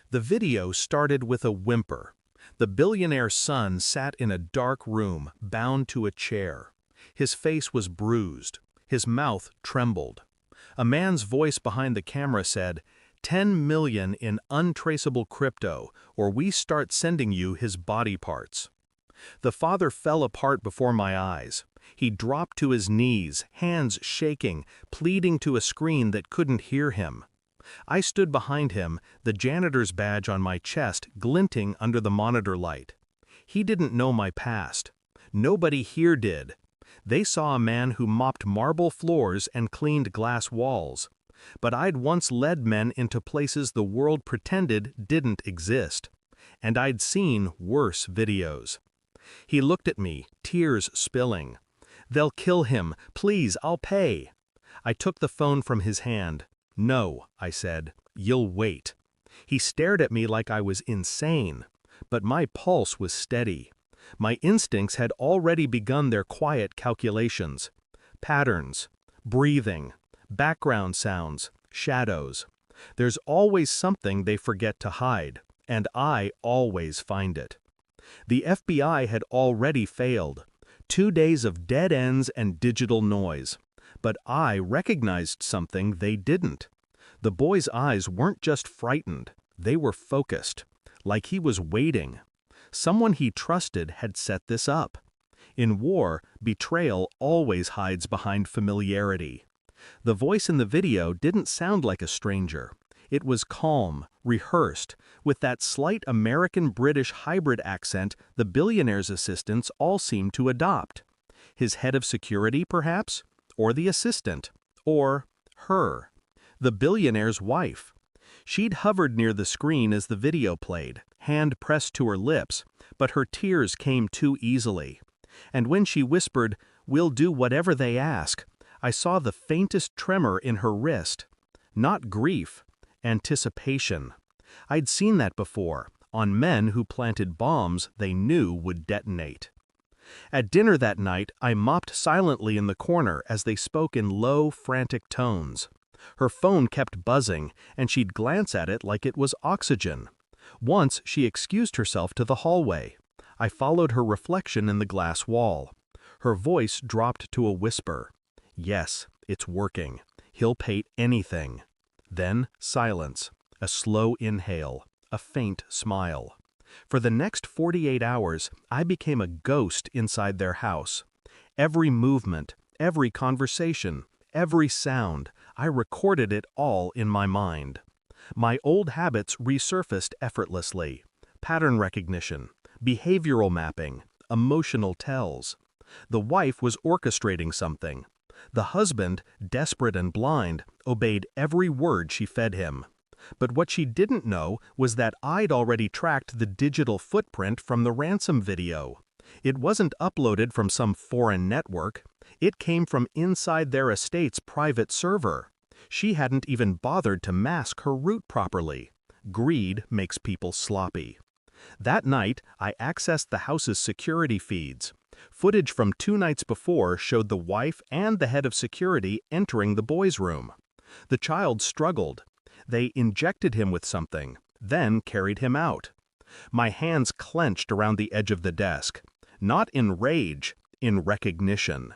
The video started with a whimper. The billionaire's son sat in a dark room, bound to a chair. His face was bruised. His mouth trembled. A man's voice behind the camera said, "10 million in untraceable crypto, or we start sending you his body parts." The father fell apart before my eyes. He dropped to his knees, hands shaking, pleading to a screen that couldn't hear him. I stood behind him, the janitor's badge on my chest glinting under the monitor light. He didn't know my past. Nobody here did. They saw a man who mopped marble floors and cleaned glass walls. But I'd once led men into places the world pretended didn't exist. And I'd seen worse videos. He looked at me, tears spilling. "They'll kill him. Please, I'll pay." I took the phone from his hand. "No," I said, "you'll wait." He stared at me like I was insane. But my pulse was steady. My instincts had already begun their quiet calculations. Patterns, breathing, background sounds, shadows. There's always something they forget to hide, and I always find it. The FBI had already failed. 2 days of dead ends and digital noise. But I recognized something they didn't. The boy's eyes weren't just frightened, they were focused, like he was waiting. Someone he trusted had set this up. In war, betrayal always hides behind familiarity. The voice in the video didn't sound like a stranger. It was calm, rehearsed, with that slight American-British hybrid accent the billionaire's assistants all seemed to adopt. His head of security, perhaps? Or the assistant? Or her? The billionaire's wife. She'd hovered near the screen as the video played, hand pressed to her lips, but her tears came too easily. And when she whispered, "We'll do whatever they ask," I saw the faintest tremor in her wrist. Not grief, anticipation. I'd seen that before, on men who planted bombs they knew would detonate. At dinner that night, I mopped silently in the corner as they spoke in low, frantic tones. Her phone kept buzzing, and she'd glance at it like it was oxygen. Once she excused herself to the hallway. I followed her reflection in the glass wall. Her voice dropped to a whisper. "Yes, it's working. He'll pay anything." Then silence, a slow inhale, a faint smile. For the next 48 hours, I became a ghost inside their house. Every movement, every conversation, every sound, I recorded it all in my mind. My old habits resurfaced effortlessly. Pattern recognition, behavioral mapping, emotional tells. The wife was orchestrating something. The husband, desperate and blind, obeyed every word she fed him. But what she didn't know was that I'd already tracked the digital footprint from the ransom video. It wasn't uploaded from some foreign network. It came from inside their estate's private server. She hadn't even bothered to mask her route properly. Greed makes people sloppy. That night, I accessed the house's security feeds. Footage from 2 nights before showed the wife and the head of security entering the boys' room. The child struggled. They injected him with something, then carried him out. My hands clenched around the edge of the desk. Not in rage, in recognition.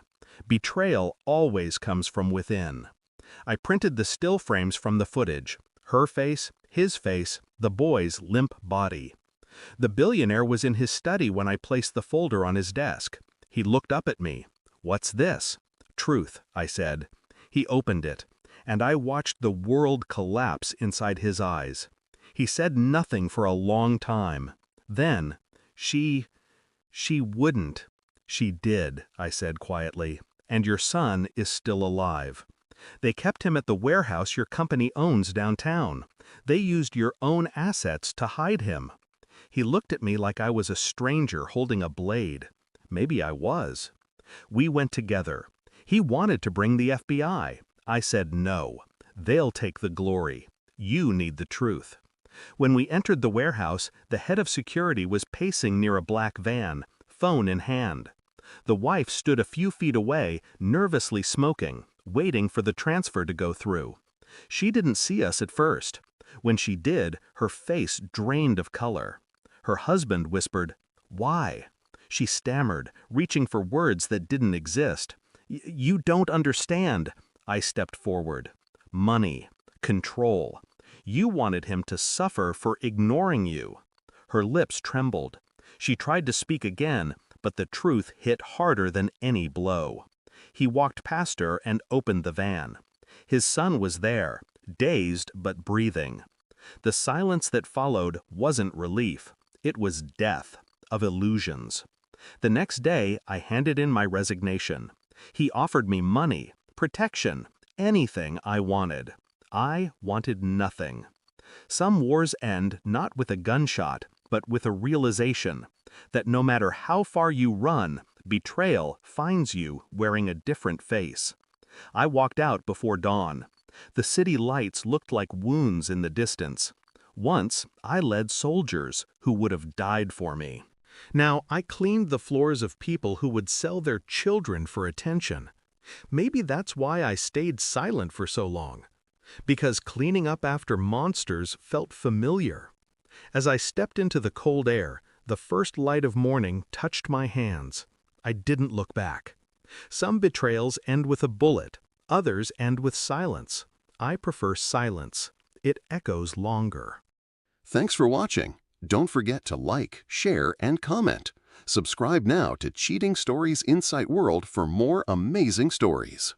Betrayal always comes from within. I printed the still frames from the footage. Her face, his face, the boy's limp body. The billionaire was in his study when I placed the folder on his desk. He looked up at me. "What's this?" "Truth," I said. He opened it, and I watched the world collapse inside his eyes. He said nothing for a long time. Then, she wouldn't. "She did," I said quietly, "and your son is still alive. They kept him at the warehouse your company owns downtown. They used your own assets to hide him." He looked at me like I was a stranger holding a blade. Maybe I was. We went together. He wanted to bring the FBI. I said no. They'll take the glory. You need the truth. When we entered the warehouse, the head of security was pacing near a black van, phone in hand. The wife stood a few feet away, nervously smoking, waiting for the transfer to go through. She didn't see us at first. When she did, her face drained of color. Her husband whispered, "Why?" She stammered, reaching for words that didn't exist. You don't understand." I stepped forward. "Money. Control. You wanted him to suffer for ignoring you." Her lips trembled. She tried to speak again, but the truth hit harder than any blow. He walked past her and opened the van. His son was there, dazed but breathing. The silence that followed wasn't relief. It was death, of illusions. The next day, I handed in my resignation. He offered me money, protection, anything I wanted. I wanted nothing. Some wars end not with a gunshot, but with a realization that no matter how far you run, betrayal finds you wearing a different face. I walked out before dawn. The city lights looked like wounds in the distance. Once, I led soldiers who would have died for me. Now, I cleaned the floors of people who would sell their children for attention. Maybe that's why I stayed silent for so long. Because cleaning up after monsters felt familiar. As I stepped into the cold air, the first light of morning touched my hands. I didn't look back. Some betrayals end with a bullet, others end with silence. I prefer silence. It echoes longer. Thanks for watching. Don't forget to like, share, and comment. Subscribe now to Cheating Stories Insight World for more amazing stories.